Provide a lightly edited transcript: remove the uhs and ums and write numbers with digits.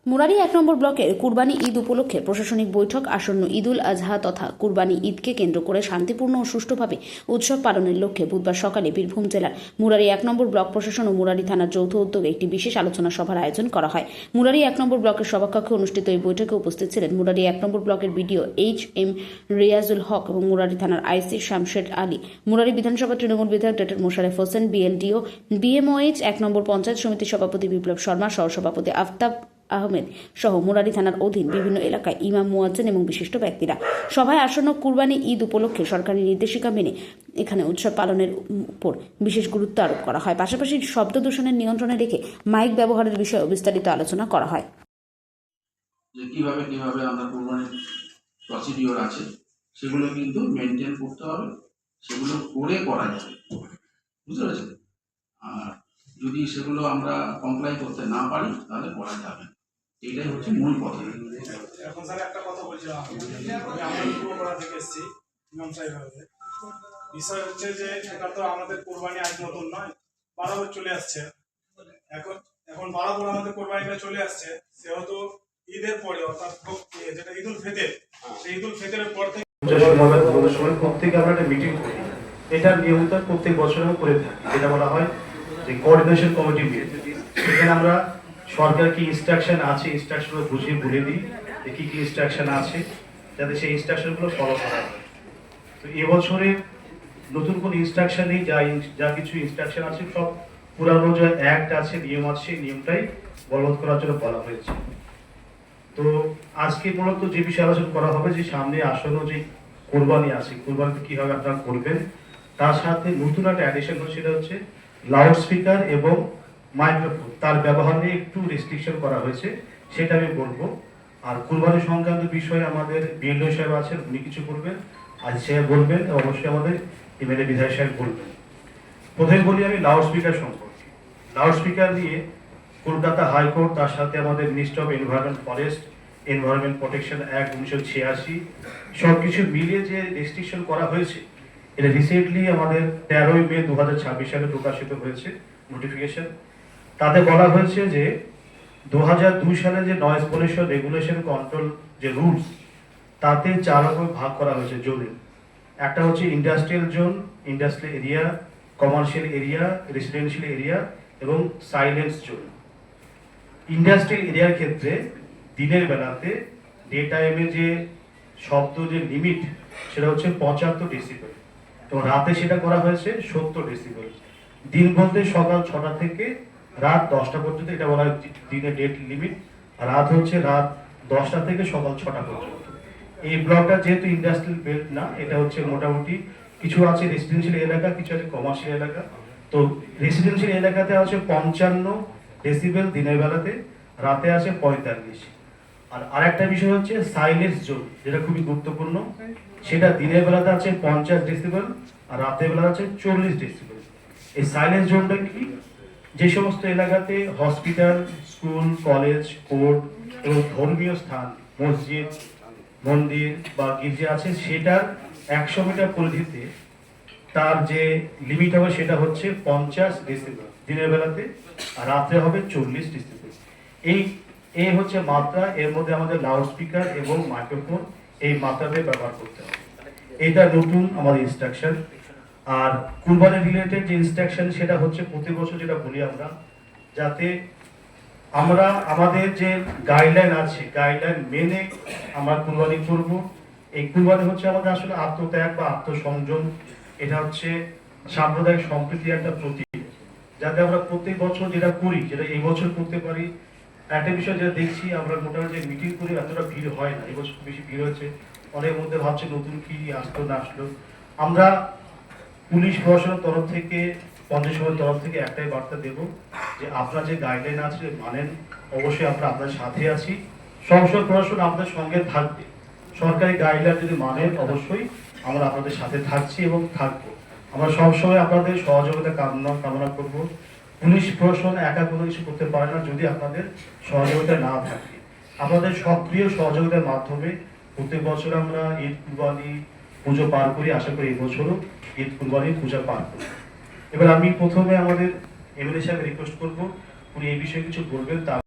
মুরারি ১ নম্বর ব্লকের কুরবানি ঈদ উপলক্ষে প্রশাসনিক বৈঠক। আসন্ন ঈদুল আজহা তথা কুরবানি ঈদকে কেন্দ্র করে শান্তিপূর্ণ ও সুষ্ঠুভাবে উৎসব পালনের লক্ষ্যে বুধবার সকালে বীরভূম জেলার মুরারি ১ নম্বর ব্লক প্রশাসন ও মুরারি থানার যৌথ উদ্যোগে একটি বিশেষ আলোচনা সভার আয়োজন করা হয়। মুরারি ১ নম্বর ব্লকের সভাকক্ষে অনুষ্ঠিত এই বৈঠকে উপস্থিত ছিলেন মুরারি ১ নম্বর ব্লকের বিডিও HM রিয়াজুল হক এবং মুরারি থানার আইসি শামশেদ আলী, মুরারি বিধানসভা তৃণমূল বিধায়ক doctor Mosharraf Hossain, BLDO BMOH ১ নম্বর পঞ্চায়েত সমিতির সভাপতি বিপ্লব শর্মা, সহসভাপতি আফতাব আহমেদ সহ মুরারি থানার অধীন বিভিন্ন এলাকায় ইমাম, মুয়াজ্জিন এবং বিশিষ্ট ব্যক্তিরা। সভায় আসন্ন কুরবানি ঈদ উপলক্ষে সরকারি নির্দেশিকা মেনে এখানে উৎসব পালনের উপর বিশেষ গুরুত্ব আরোপ করা হয়। পাশাপাশি শব্দ দূষণের নিয়ন্ত্রণে রেখে মাইক ব্যবহারের বিষয়ে বিস্তারিত আলোচনা করা হয়। যে কিভাবে আমরা কুরবানির প্রসিডিওর আছে সেগুলো কিন্তু মেনটেন করতে হবে, সেগুলো করা যাবে, বুঝতে পেরেছেন? আর যদি সেগুলো আমরা কমপ্লাই করতে না পারি তাহলে করা যাবে, এটাই হচ্ছে মূল কথা। এখন স্যার একটা কথা বলছিলাম, আমরা পূর্বপাড়া থেকে এসেছি ইমাম সাহেব। বিষয় হচ্ছে যে এটা তো আমাদের কোরবানি আজ নতুন নয়, বরাবর চলে আসছে। এখন বরাবর আমাদের কোরবানিটা চলে আসছে, সেহেতু ঈদের পরে অর্থাৎ যেটা ঈদুল ফিতর, সেই ঈদুল ফিতরের পর থেকে প্রত্যেকে আমরা একটা মিটিং করি। এটা নিয়মিত প্রত্যেক বছর আমরা করে থাকি, যেটা বলা হয় যে কোঅর্ডিনেশন কমিটি মিটিং। সেখানে আমরা সরকার কি ইনস্ট্রাকশন আছে, ইনস্ট্রাকশনগুলো বুঝিয়ে বলে দিই যে কী কী ইনস্ট্রাকশন আছে, যাতে সেই ইনস্ট্রাকশনগুলো ফলো করা হয়। তো এবছরে নতুন কোনো ইনস্ট্রাকশন নেই, যা কিছু ইনস্ট্রাকশন আছে সব পুরানো যে অ্যাক্ট আছে, নিয়ম আছে, সেই নিয়মটাই বলবৎ করার জন্য বলা হয়েছে। তো আজকে মূলত যে বিষয়ে আলোচনা করা হবে যে সামনে আসন্ন যে কোরবানি আছে, কোরবানিতে কীভাবে আপনারা করবেন, তার সাথে নতুন একটা অ্যাডিশন হচ্ছে, সেটা হচ্ছে লাউড স্পিকার এবং মাইক্রোফোন, তার ব্যবহার নিয়ে একটু রেস্ট্রিকশন করা হয়েছে, সেটা আমি বলবো। আর কুরবানি সংক্রান্ত বিষয়ে আমাদের BLDO সাহেব আছেন, উনি কিছু বলবেন, আজ সাহেব বলবেন, অবশ্যই আমাদের MLA বিধায়ক সাহেব বলবেন। প্রথমে বলি আমি লাউড স্পিকার সম্পর্কে। লাউড স্পিকার নিয়ে কলকাতা হাইকোর্ট, তার সাথে আমাদের ministry of environment, forest, environment protection act 1986 সব কিছু মিলিয়ে যে রেস্ট্রিকশন করা হয়েছে, এটা রিসেন্টলি আমাদের 13ই মে 2026 সালে প্রকাশিত হয়েছে নোটিফিকেশন। তাতে বলা হয়েছে যে 2002 সালে যে নয়েজ পলিউশন রেগুলেশন কন্ট্রোল যে রুলস, তাতে 4 ভাগে ভাগ করা হয়েছে জোনে। একটা হচ্ছে industrial zone, industrial area, commercial area, residential area এবং সাইলেন্স জোন। ইন্ডাস্ট্রিয়াল এরিয়ার ক্ষেত্রে দিনের বেলাতে ডে টাইমে যে শব্দ যে লিমিট, সেটা হচ্ছে 75 ডেসিবেল, তো রাতে সেটা করা হয়েছে 70 ডেসিবেল। দিন বলতে সকাল 6টা থেকে রাত 10টা পর্যন্ত, এটা বলা হয় দিনের ডেট লিমিট। রাত হচ্ছে রাত 10টা থেকে সকাল 6টা পর্যন্ত। এই ব্লকটা যেহেতু ইন্ডাস্ট্রিয়াল বেল্ট না, এটা হচ্ছে মোটামুটি কিছু আছে রেসিডেন্সিয়াল এলাকা, কিছু আছে কমার্শিয়াল এলাকা। তো রেসিডেন্সিয়াল এলাকাতে আছে 55 ডেসিবেল দিনের বেলাতে, রাতে আছে 45। আর আরেকটা বিষয় হচ্ছে সাইলেন্স জোন, যেটা খুবই গুরুত্বপূর্ণ, সেটা দিনের বেলাতে আছে 50 ডেসিবেল আর রাতের বেলা আছে 40 ডেসিবেল। এই সাইলেন্স জোনটা কি? যে সমস্ত এলাকাতে হসপিটাল, স্কুল, কলেজ, কোর্ট এবং ধর্মীয় স্থান, মসজিদ, মন্দির বা গির্জা আছে, সেটার 100 মিটার পরিধিতে তার যে লিমিট হবে সেটা হচ্ছে 50 ডেসিবেল দিনের বেলাতে, আর রাত্রে হবে 40 ডেসিবেল। এই হচ্ছে মাত্রা। এর মধ্যে আমাদের লাউড স্পিকার এবং মাইক্রোফোন এই মাত্রাতে ব্যবহার করতে হবে। এইটা নতুন আমাদের ইনস্ট্রাকশন। আর কুরবানি রিলেটেড যে ইনস্ট্রাকশন, সেটা হচ্ছে প্রতি বছর যেটা বলি আমরা, যাতে আমরা আমাদের যে গাইডলাইন আছে, গাইডলাইন মেনে আমরা কুরবানি করব। এই কুরবানি হচ্ছে আমাদের আসলে আত্মত্যাগ বা আত্মসংযম, এটা হচ্ছে সাম্প্রদায়িক সম্প্রীতির একটা প্রতীক। যাতে আমরা প্রত্যেক বছর যেটা করি, যেটা এই বছর করতে পারি। একটা বিষয় যেটা দেখছি, আমরা মোটামুটি যে মিটিং করি এতটা ভিড় হয় না, এবছর বেশি ভিড় হয়েছে। অনেক মধ্যে ভাবছে নতুন কি আসলো না আসলো। আমরা পুলিশ প্রশাসনের তরফ থেকে, পঞ্চায়েতের তরফ থেকে একটাই বার্তা দেব যে আপনার যে গাইডলাইন আছে মানেন, অবশ্যই আমরা আপনার সাথে আছি। সবসময় প্রশাসন আপনাদের সঙ্গে থাকবে। সরকারি গাইডলাইন যদি মানেন, অবশ্যই আমরা আপনাদের সাথে থাকছি এবং থাকবো। আমরা সবসময় আপনাদের সহযোগিতা কামনা করব। পুলিশ প্রশাসন একা কোনো কিছু করতে পারে না যদি আপনাদের সহযোগিতা না থাকে। আপনাদের সক্রিয় সহযোগিতার মাধ্যমে প্রত্যেক বছর আমরা ঈদ কুরবানি পুজো পার করি। আশা করি এই বছরও ঈদ কুরবানি পূজা পার করি। এবার আমি প্রথমে আমাদের MLA সাহেব রিকোয়েস্ট করবো, উনি এই বিষয়ে কিছু বলবেন।